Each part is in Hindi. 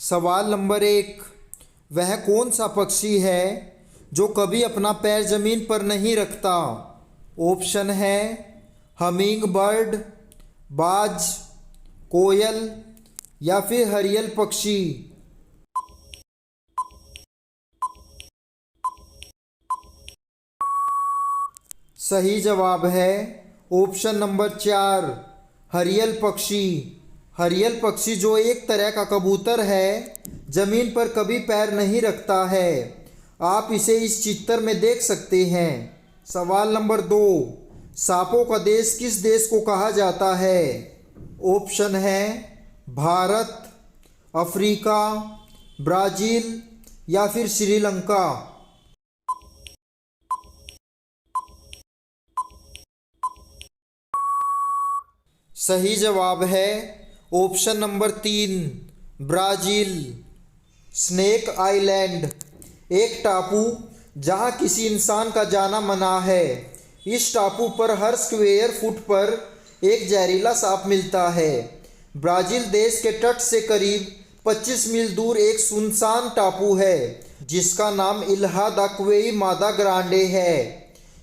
सवाल नंबर 1। वह कौन सा पक्षी है जो कभी अपना पैर जमीन पर नहीं रखता? ऑप्शन है हमिंग बर्ड, बाज, कोयल या फिर हरियल पक्षी। सही जवाब है ऑप्शन नंबर 4, हरियल पक्षी। हरियल पक्षी जो एक तरह का कबूतर है, जमीन पर कभी पैर नहीं रखता है। आप इसे इस चित्र में देख सकते हैं। सवाल नंबर 2। सांपों का देश किस देश को कहा जाता है? ऑप्शन है भारत, अफ्रीका, ब्राज़ील या फिर श्रीलंका। सही जवाब है option number 3, Brazil. Snake island एक टापू जहां किसी इंसान का जाना मना है। इस टापू पर हर स्क्वायर फुट पर एक जहरीला सांप मिलता है। ब्राज़ील देश के तट से करीब 25 मील दूर एक सुनसान टापू है जिसका नाम इल्हा दा क्वेई मादा ग्रांडे है।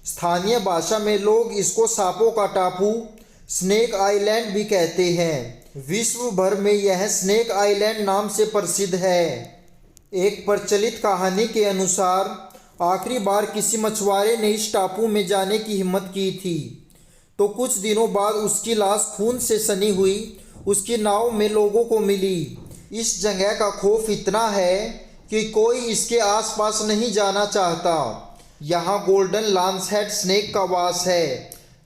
स्थानीय भाषा में लोग इसको सांपों का टापू, स्नेक आइलैंड भी कहते हैं। विश्व भर में यह स्नेक आइलैंड नाम से प्रसिद्ध है। एक प्रचलित कहानी के अनुसार आखिरी बार किसी मछुआरे ने इस टापू में जाने की हिम्मत की थी तो कुछ दिनों बाद उसकी लाश खून से सनी हुई उसकी नाव में लोगों को मिली। इस जगह का खौफ इतना है कि कोई इसके आसपास नहीं जाना चाहता। यहाँ गोल्डन लांसहेड स्नेक का वास है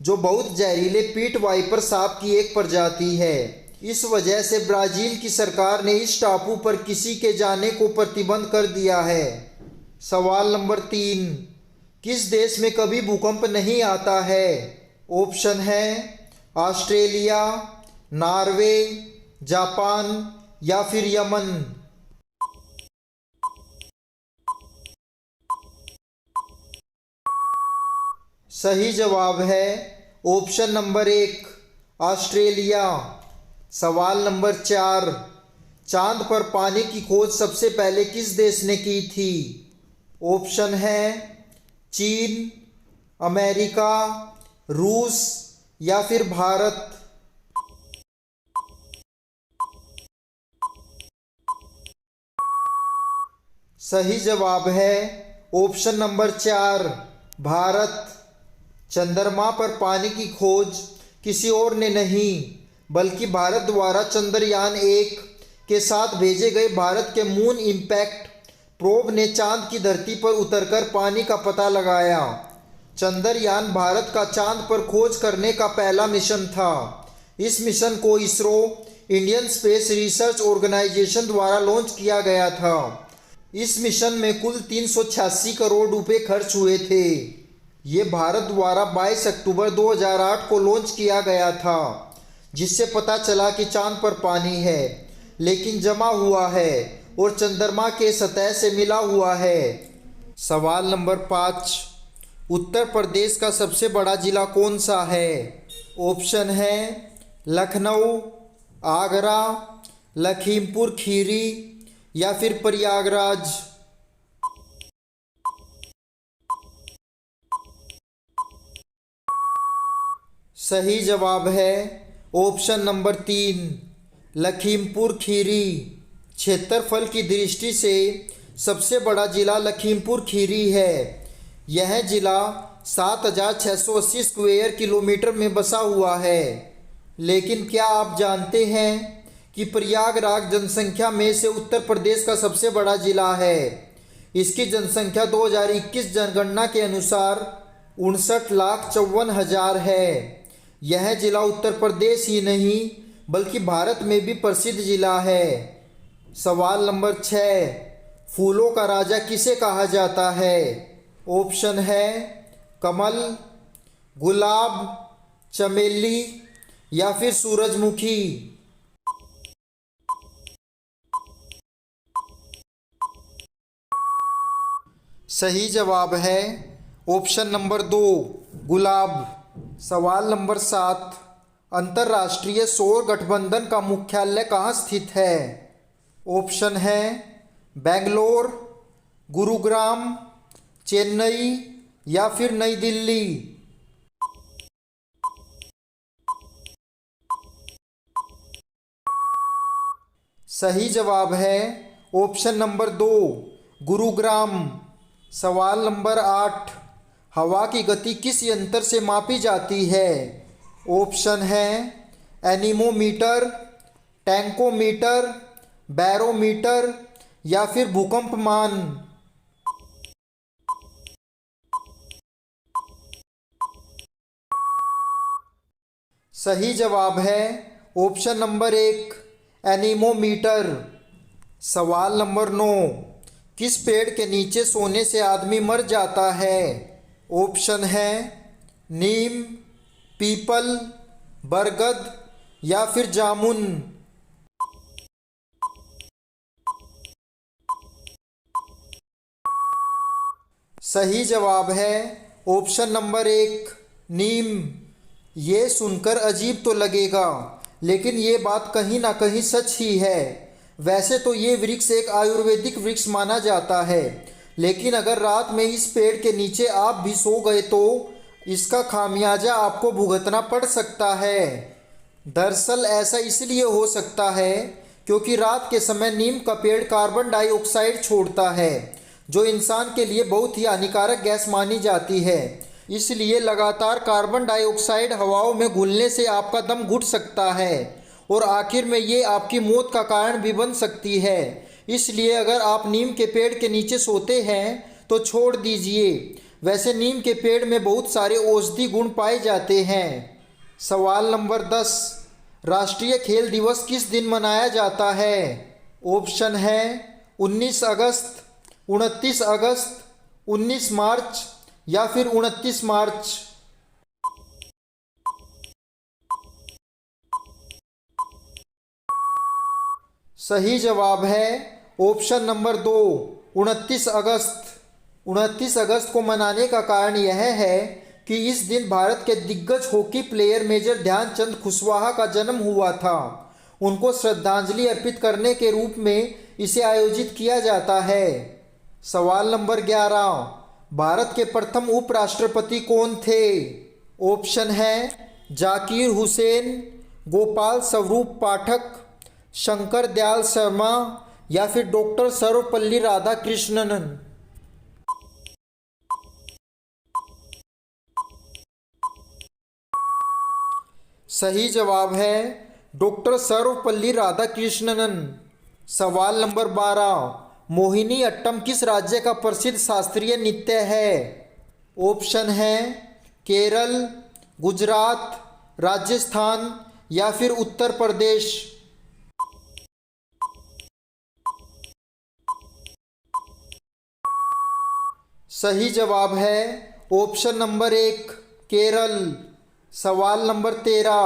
जो बहुत जहरीले पीट वाइपर सांप की एक प्रजाति है। इस वजह से ब्राज़ील की सरकार ने इस टापू पर किसी के जाने को प्रतिबंध कर दिया है। सवाल नंबर 3। किस देश में कभी भूकंप नहीं आता है? ऑप्शन है ऑस्ट्रेलिया, नॉर्वे, जापान या फिर यमन। सही जवाब है ऑप्शन नंबर 1, ऑस्ट्रेलिया। सवाल नंबर 4। चांद पर पानी की खोज सबसे पहले किस देश ने की थी? ऑप्शन है चीन, अमेरिका, रूस या फिर भारत। सही जवाब है ऑप्शन नंबर 4, भारत। चंद्रमा पर पानी की खोज किसी और ने नहीं बल्कि भारत द्वारा चंद्रयान 1 के साथ भेजे गए भारत के मून इम्पैक्ट प्रोब ने चांद की धरती पर उतरकर पानी का पता लगाया। चंद्रयान भारत का चांद पर खोज करने का पहला मिशन था। इस मिशन को ISRO, Indian space research organisation द्वारा लॉन्च किया गया था। इस मिशन में कुल 386 करोड़ रुपए खर्च हुए थे। ये भारत द्वारा 22 अक्टूबर 2008 को लॉन्च किया गया था जिससे पता चला कि चांद पर पानी है लेकिन जमा हुआ है और चंद्रमा के सतह से मिला हुआ है। सवाल नंबर 5। उत्तर प्रदेश का सबसे बड़ा जिला कौन सा है? ऑप्शन है लखनऊ, आगरा, लखीमपुर खीरी या फिर प्रयागराज। सही जवाब है ऑप्शन नंबर 3, लखीमपुर खीरी। क्षेत्रफल की दृष्टि से सबसे बड़ा जिला लखीमपुर खीरी है। यह जिला 7,680 स्क्वायर किलोमीटर में बसा हुआ है। लेकिन क्या आप जानते हैं कि प्रयागराज जनसंख्या में से उत्तर प्रदेश का सबसे बड़ा जिला है? इसकी जनसंख्या 2021 जनगणना के अनुसार 59,54,000 है। यह जिला उत्तर प्रदेश ही नहीं बल्कि भारत में भी प्रसिद्ध जिला है। सवाल नंबर 6। फूलों का राजा किसे कहा जाता है? ऑप्शन है कमल, गुलाब, चमेली या फिर सूरजमुखी। सही जवाब है ऑप्शन नंबर 2, गुलाब। सवाल नंबर 7। अंतर्राष्ट्रीय सौर गठबंधन का मुख्यालय कहाँ स्थित है? ऑप्शन है बेंगलोर, गुरुग्राम, चेन्नई या फिर नई दिल्ली। सही जवाब है ऑप्शन नंबर 2, गुरुग्राम। सवाल नंबर 8, हवा की गति किस यंत्र से मापी जाती है? ऑप्शन है एनीमोमीटर, टैंकोमीटर, बैरोमीटर या फिर भूकंपमान। सही जवाब है ऑप्शन नंबर 1, एनीमोमीटर। सवाल नंबर 9, किस पेड़ के नीचे सोने से आदमी मर जाता है? ऑप्शन है नीम, पीपल, बरगद या फिर जामुन। सही जवाब है ऑप्शन नंबर 1, नीम। ये सुनकर अजीब तो लगेगा, लेकिन ये बात कहीं ना कहीं सच ही है। वैसे तो ये वृक्ष एक आयुर्वेदिक वृक्ष माना जाता है, लेकिन अगर रात में इस पेड़ के नीचे आप भी सो गए तो इसका खामियाजा आपको भुगतना पड़ सकता है। दरअसल ऐसा इसलिए हो सकता है क्योंकि रात के समय नीम का पेड़ कार्बन डाइऑक्साइड छोड़ता है, जो इंसान के लिए बहुत ही हानिकारक गैस मानी जाती है। इसलिए लगातार कार्बन डाइऑक्साइड हवाओं में घुलने से आपका दम घुट सकता है और आखिर में ये आपकी मौत का कारण भी बन सकती है। इसलिए अगर आप नीम के पेड़ के नीचे सोते हैं तो छोड़ दीजिए। वैसे नीम के पेड़ में बहुत सारे औषधि गुण पाए जाते हैं। सवाल नंबर 10, राष्ट्रीय खेल दिवस किस दिन मनाया जाता है? ऑप्शन है 19 अगस्त, 29 अगस्त, 19 मार्च या फिर 29 मार्च। सही जवाब है ऑप्शन नंबर 2, 29 अगस्त। 29 अगस्त को मनाने का कारण यह है कि इस दिन भारत के दिग्गज hockey player major Dhyanchand Kushwaha का जन्म हुआ था। उनको श्रद्धांजलि अर्पित करने के रूप में इसे आयोजित किया जाता है। सवाल नंबर 11, भारत के प्रथम उपराष्ट्रपति कौन थे? ऑप्शन है जाकिर हुसैन, गोपाल स्वरूप पाठक, शंकर दयाल शर्मा या फिर डॉक्टर सर्वपल्ली राधाकृष्णन। सही जवाब है डॉक्टर सर्वपल्ली राधाकृष्णन। सवाल नंबर 12, मोहिनी अट्टम किस राज्य का प्रसिद्ध शास्त्रीय नृत्य है? ऑप्शन है केरल, गुजरात, राजस्थान या फिर उत्तर प्रदेश। सही जवाब है ऑप्शन नंबर 1, केरल। सवाल नंबर 13,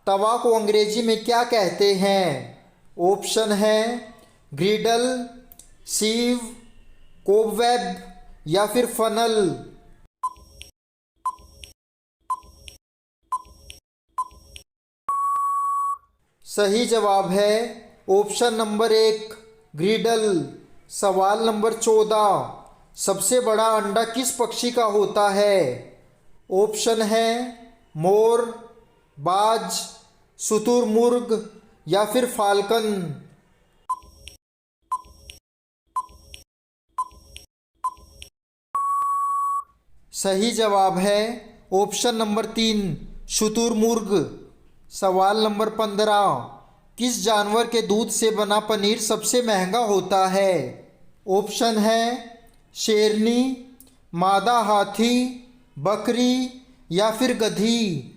तवा को अंग्रेजी में क्या कहते हैं? ऑप्शन है ग्रिडल, सीव, कोबवेब या फिर फनल। सही जवाब है ऑप्शन नंबर 1, ग्रिडल। सवाल नंबर 14, सबसे बड़ा अंडा किस पक्षी का होता है? ऑप्शन है मोर, बाज, शुतुरमुर्ग या फिर फाल्कन। सही जवाब है ऑप्शन नंबर 3, शुतुरमुर्ग। सवाल नंबर 15, किस जानवर के दूध से बना पनीर सबसे महंगा होता है? ऑप्शन है शेरनी, मादा हाथी, बकरी या फिर गधी।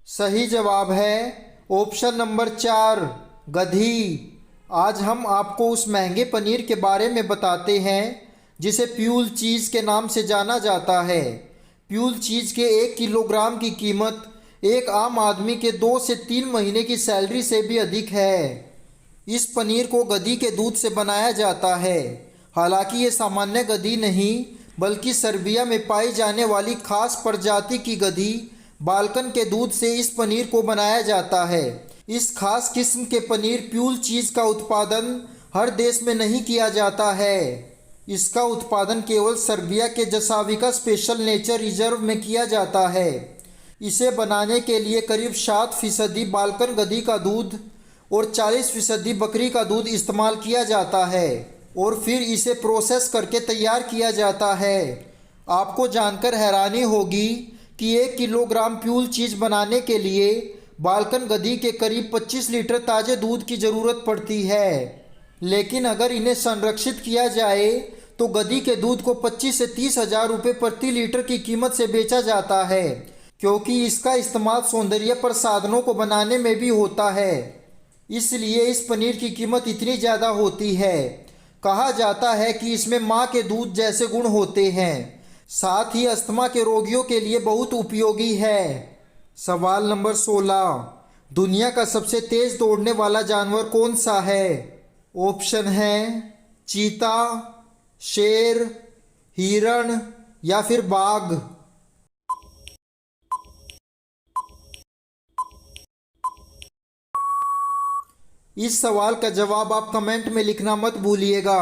सही जवाब है ऑप्शन नंबर 4, गधी। आज हम आपको उस महंगे पनीर के बारे में बताते हैं जिसे प्यूल चीज़ के नाम से जाना जाता है। प्यूल चीज़ के 1 किलोग्राम की कीमत एक आम आदमी के 2 से 3 महीने की सैलरी से भी अधिक है। इस पनीर को गधी के दूध से बनाया जाता है। हालांकि ये सामान्य गधी नहीं, बल्कि सर्बिया में पाई जाने वाली खास प्रजाति की गधी बाल्कन के दूध से इस पनीर को बनाया जाता है। इस खास किस्म के पनीर प्यूल चीज़ का उत्पादन हर देश में नहीं किया जाता है। इसका उत्पादन केवल सर्बिया के जसाविका स्पेशल नेचर रिजर्व में किया जाता है। इसे बनाने के लिए करीब 7% बाल्कन गधी का दूध और 40% बकरी का दूध इस्तेमाल किया जाता है और फिर इसे प्रोसेस करके तैयार किया जाता है। आपको जानकर हैरानी होगी कि 1 किलोग्राम प्यूल चीज़ बनाने के लिए बाल्कन गधी के करीब 25 लीटर ताज़े दूध की ज़रूरत पड़ती है। लेकिन अगर इन्हें संरक्षित किया जाए तो गधी के दूध को 25 से 30 हज़ार रुपये प्रति लीटर की कीमत से बेचा जाता है, क्योंकि इसका इस्तेमाल सौंदर्य प्रसाधनों को बनाने में भी होता है। इसलिए इस पनीर की कीमत इतनी ज़्यादा होती है। कहा जाता है कि इसमें माँ के दूध जैसे गुण होते हैं, साथ ही अस्थमा के रोगियों के लिए बहुत उपयोगी है। सवाल नंबर 16, दुनिया का सबसे तेज दौड़ने वाला जानवर कौन सा है? ऑप्शन है चीता, शेर, हिरण या फिर बाघ। इस सवाल का जवाब आप कमेंट में लिखना मत भूलिएगा।